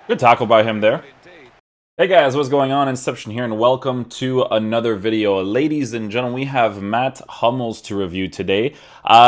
Good tackle by him there. Hey guys, what's going on? Inception here, and welcome to another video. Ladies and gentlemen, we have Matt Hummels to review today.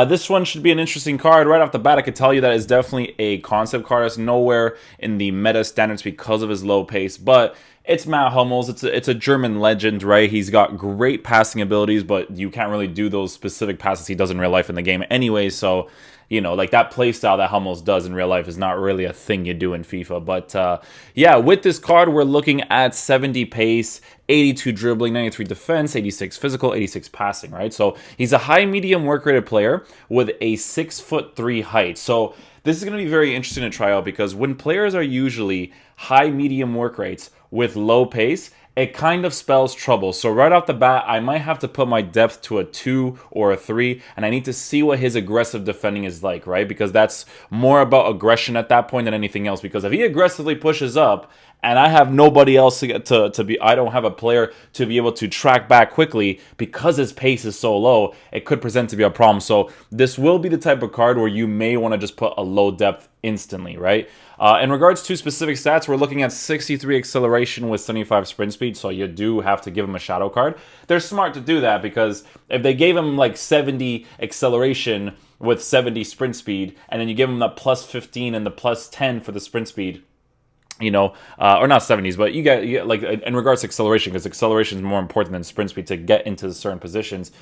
This one should be an interesting card. Right off the bat, I could tell you that it's definitely a concept card. It's nowhere in the meta standards because of his low pace, but it's Matt Hummels. It's a German legend, right? He's got great passing abilities, but you can't really do those specific passes he does in real life in the game anyway, so you know, like that playstyle that Hummels does in real life is not really a thing you do in FIFA. But yeah, with this card, we're looking at 70 pace, 82 dribbling, 93 defense, 86 physical, 86 passing, right? So he's a high medium work rated player with a 6'3" height. So this is going to be very interesting to try out because when players are usually high medium work rates with low pace, it kind of spells trouble. So right off the bat, I might have to put my depth to a 2 or a 3, and I need to see what his aggressive defending is like, right? Because that's more about aggression at that point than anything else. Because if he aggressively pushes up, and I have nobody else to be, I don't have a player to be able to track back quickly because his pace is so low, it could present to be a problem. So this will be the type of card where you may want to just put a low depth instantly, right? In regards to specific stats, we're looking at 63 acceleration with 75 sprint speed, so you do have to give him a shadow card. They're smart to do that because if they gave him like 70 acceleration with 70 sprint speed, and then you give him the plus 15 and the plus 10 for the sprint speed, you know, or not 70s, but you get like in regards to acceleration, because acceleration is more important than sprint speed to get into certain positions.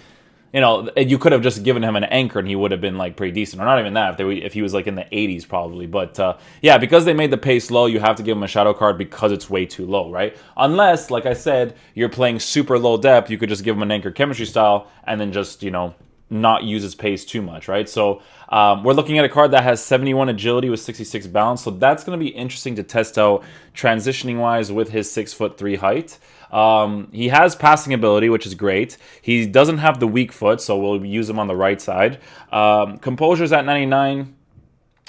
You know, you could have just given him an anchor and he would have been like pretty decent, or not even that if he was like in the 80s probably. But yeah, because they made the pace low, you have to give him a shadow card because it's way too low, right? Unless, like I said, you're playing super low depth, you could just give him an anchor chemistry style and then just, you know, not use his pace too much, right? So we're looking at a card that has 71 agility with 66 balance, so that's going to be interesting to test out transitioning wise with his 6'3" height. He has passing ability, which is great. He doesn't have the weak foot, so we'll use him on the right side. Composure's at 99.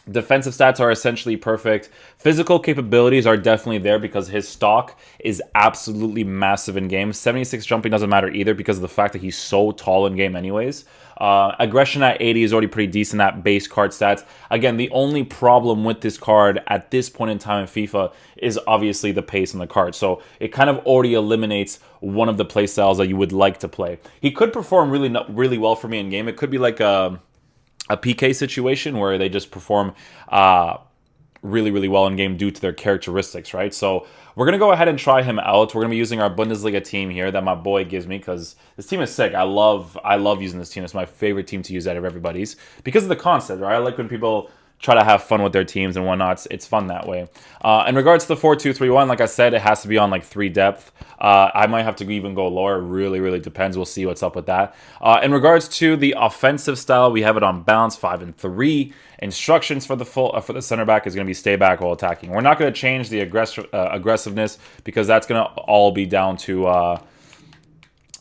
Defensive stats are essentially perfect. Physical capabilities are definitely there because his stock is absolutely massive in game. 76 jumping doesn't matter either because of the fact that he's so tall in game anyways. Aggression at 80 is already pretty decent at base card stats. Again, the only problem with this card at this point in time in FIFA is obviously the pace on the card. So it kind of already eliminates one of the play styles that you would like to play. He could perform really well for me in game. It could be like a PK situation where they just perform really well in game due to their characteristics, right? So we're going to go ahead and try him out. We're going to be using our Bundesliga team here that my boy gives me because this team is sick. I love using this team. It's my favorite team to use out of everybody's because of the concept, right? I like when people try to have fun with their teams and whatnot. It's fun that way. In regards to the 4-2-3-1, like I said, it has to be on like 3 depth. I might have to even go lower. It really depends. We'll see what's up with that. In regards to the offensive style, we have it on balance 5 and 3. Instructions for the center back is going to be stay back while attacking. We're not going to change the aggressiveness because that's going to all be down to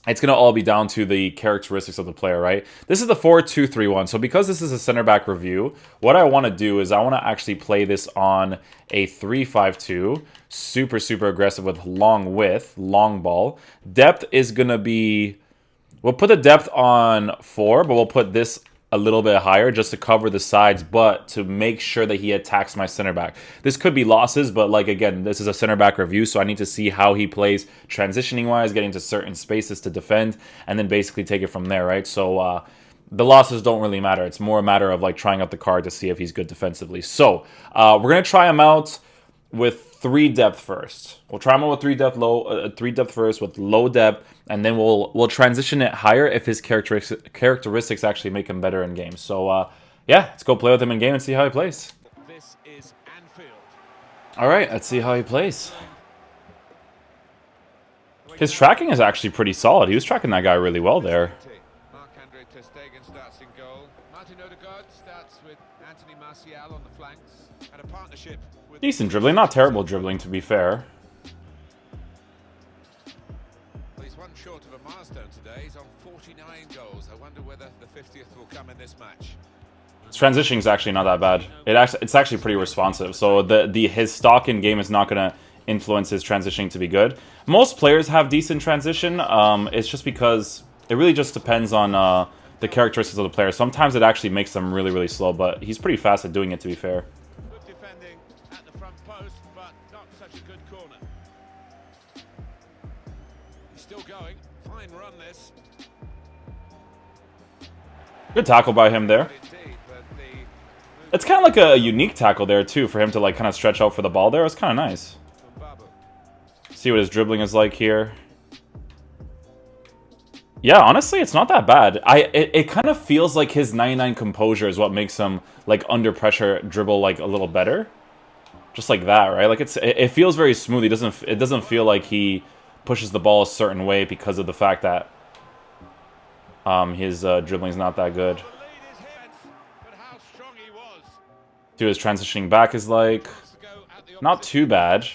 it's going to all be down to the characteristics of the player, right? This is the 4-2-3-1. So because this is a center back review, what I want to do is I want to actually play this on a 3-5-2. Super aggressive with long width, long ball. Depth is going to be... We'll put the depth on 4, but we'll put this a little bit higher just to cover the sides, but to make sure that he attacks my center back. This could be losses, but like again, this is a center back review, so I need to see how he plays transitioning wise, getting to certain spaces to defend, and then basically take it from there, right? So the losses don't really matter. It's more a matter of like trying out the card to see if he's good defensively. So we're gonna try him out with 3 depth first. We'll try him out with 3 depth first with low depth, and then we'll transition it higher if his characteristics actually make him better in game. So yeah, let's go play with him in game and see how he plays. This is Anfield. All right, let's see how he plays. His tracking is actually pretty solid. He was tracking that guy really well there. Marc-Andre ter Stegen starts in goal. Martin Odegaard starts with Anthony Martial on the flanks, and a partnership with Decent dribbling, not terrible dribbling to be fair. Well, he's one short of a milestone today. He's on 49 goals. I wonder whether the 50th will come in this match. His transitioning is actually not that bad. It's actually pretty responsive. So his stock in game is not going to influence his transitioning to be good. Most players have decent transition. It's just because it really just depends on the characteristics of the player. Sometimes it actually makes them really, really slow, but he's pretty fast at doing it, to be fair. Good defending at the front post, but not such a good corner. He's still going. Fine run this. Good tackle by him there. It's kind of like a unique tackle there, too, for him to like kind of stretch out for the ball there. It's kind of nice. See what his dribbling is like here. Yeah, honestly, it's not that bad. It kind of feels like his 99 composure is what makes him, like, under pressure dribble, like, a little better. Just like that, right? Like, it feels very smooth. It doesn't feel like he pushes the ball a certain way because of the fact that his dribbling's not that good. See what his transitioning back is like. Not too bad.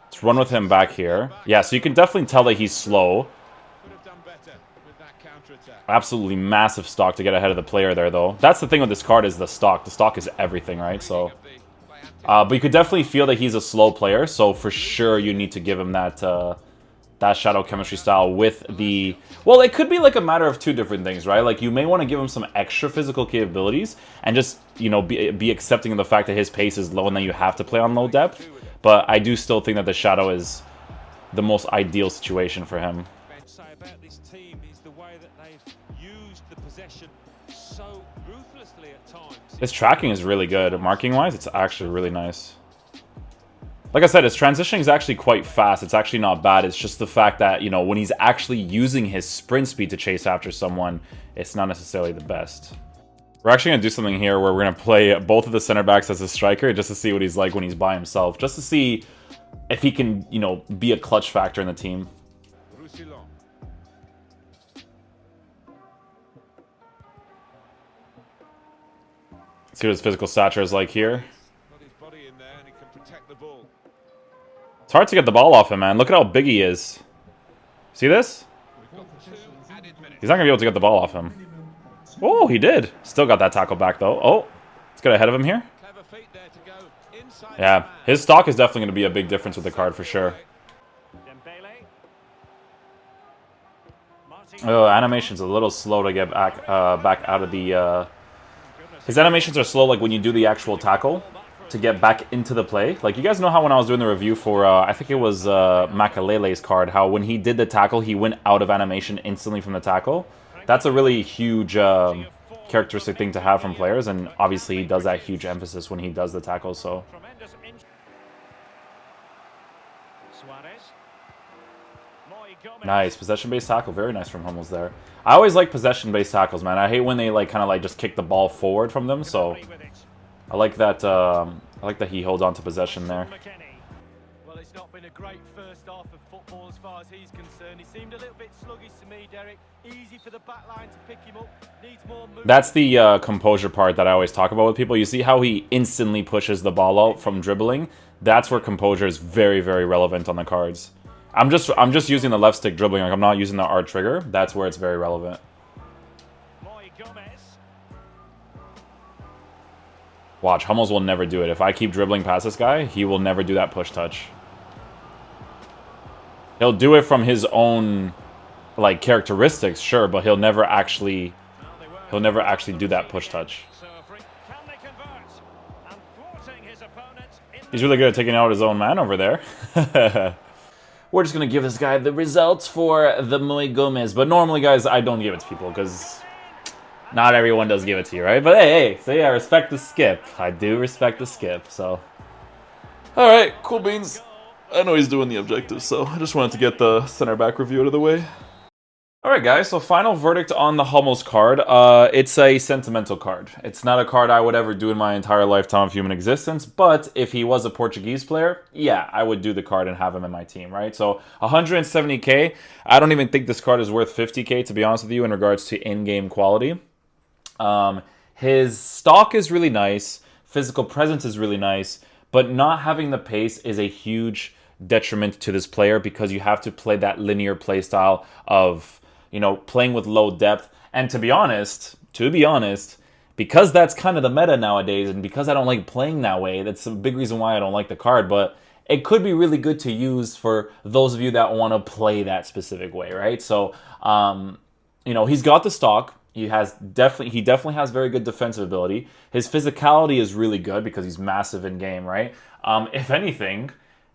Let's run with him back here. Yeah, so you can definitely tell that he's slow. Absolutely massive stock to get ahead of the player there, though. That's the thing with this card is the stock. The stock is everything, right? So, but you could definitely feel that he's a slow player. So for sure, you need to give him that that shadow chemistry style with the... Well, it could be like a matter of two different things, right? Like you may want to give him some extra physical capabilities and just, you know, be accepting of the fact that his pace is low and that you have to play on low depth. But I do still think that the shadow is the most ideal situation for him. About this team is the way that they've used the possession so ruthlessly at times. His tracking is really good. Marking wise, it's actually really nice. Like I said, his transitioning is actually quite fast. It's actually not bad. It's just the fact that, you know, when he's actually using his sprint speed to chase after someone, it's not necessarily the best. We're actually going to do something here where we're going to play both of the center backs as a striker just to see what he's like when he's by himself. Just to see if he can, you know, be a clutch factor in the team. See what his physical stature is like here. It's hard to get the ball off him, man. Look at how big he is. See this? He's not going to be able to get the ball off him. Oh, he did. Still got that tackle back, though. Oh, let's get ahead of him here. Yeah, his stock is definitely going to be a big difference with the card for sure. Oh, animation's a little slow to get back out of the... His animations are slow, like when you do the actual tackle to get back into the play. Like, you guys know how when I was doing the review for, I think it was Makalele's card, how when he did the tackle, he went out of animation instantly from the tackle. That's a really huge characteristic thing to have from players, and obviously he does that huge emphasis when he does the tackle, so... Nice, possession-based tackle. Very nice from Hummels there. I always like possession-based tackles, man. I hate when they like kind of like just kick the ball forward from them. So I like that. I like that he holds on to possession there. Well, it's not been a great first half of football as far as he's concerned. He seemed a little bit sluggish to me, Derek. Easy for the back line to pick him up. Needs more movement. That's the composure part that I always talk about with people. You see how he instantly pushes the ball out from dribbling? That's where composure is very, very relevant on the cards. I'm just using the left stick dribbling, like I'm not using the R trigger. That's where it's very relevant. Watch, Hummels will never do it. If I keep dribbling past this guy, he will never do that push touch. He'll do it from his own like characteristics, sure, but he'll never actually do that push touch. He's really good at taking out his own man over there. We're just going to give this guy the results for the Muy Gomez. But normally, guys, I don't give it to people because not everyone does give it to you, right? But hey, so yeah, respect the skip. I do respect the skip, so. All right, cool beans. I know he's doing the objective, so I just wanted to get the center back review out of the way. Alright guys, so final verdict on the Hummels card. It's a sentimental card. It's not a card I would ever do in my entire lifetime of human existence, but if he was a Portuguese player, yeah, I would do the card and have him in my team, right? So 170k, I don't even think this card is worth 50k, to be honest with you, in regards to in-game quality. His stock is really nice, physical presence is really nice, but not having the pace is a huge detriment to this player because you have to play that linear play style of, you know, playing with low depth. And to be honest, because that's kind of the meta nowadays, and because I don't like playing that way, that's a big reason why I don't like the card, but it could be really good to use for those of you that want to play that specific way, right? So, you know, he's got the stock. He definitely has very good defensive ability. His physicality is really good because he's massive in game, right? If anything,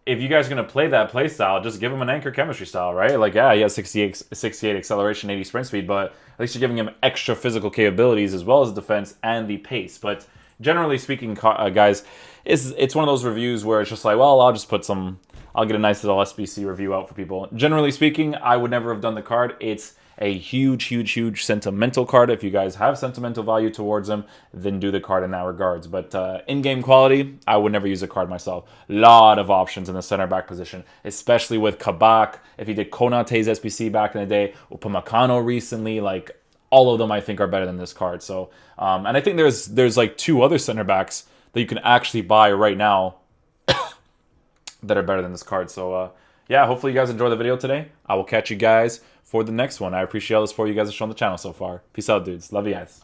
if you guys are going to play that play style, just give him an anchor chemistry style, right? Like, yeah, he has 68 acceleration, 80 sprint speed, but at least you're giving him extra physical capabilities as well as defense and the pace. But generally speaking, guys, it's one of those reviews where it's just like, well, I'll get a nice little SBC review out for people. Generally speaking, I would never have done the card. It's a huge sentimental card. If you guys have sentimental value towards them, then do the card in that regards. But in-game quality, I would never use a card myself. Lot of options in the center back position, especially with Kabak. If he did Konate's SBC back in the day, Upamecano recently, like all of them I think are better than this card. So, and I think there's like 2 other center backs that you can actually buy right now that are better than this card. So, yeah, hopefully you guys enjoyed the video today. I will catch you guys for the next one. I appreciate all the support you guys have shown the channel so far. Peace out, dudes. Love you guys.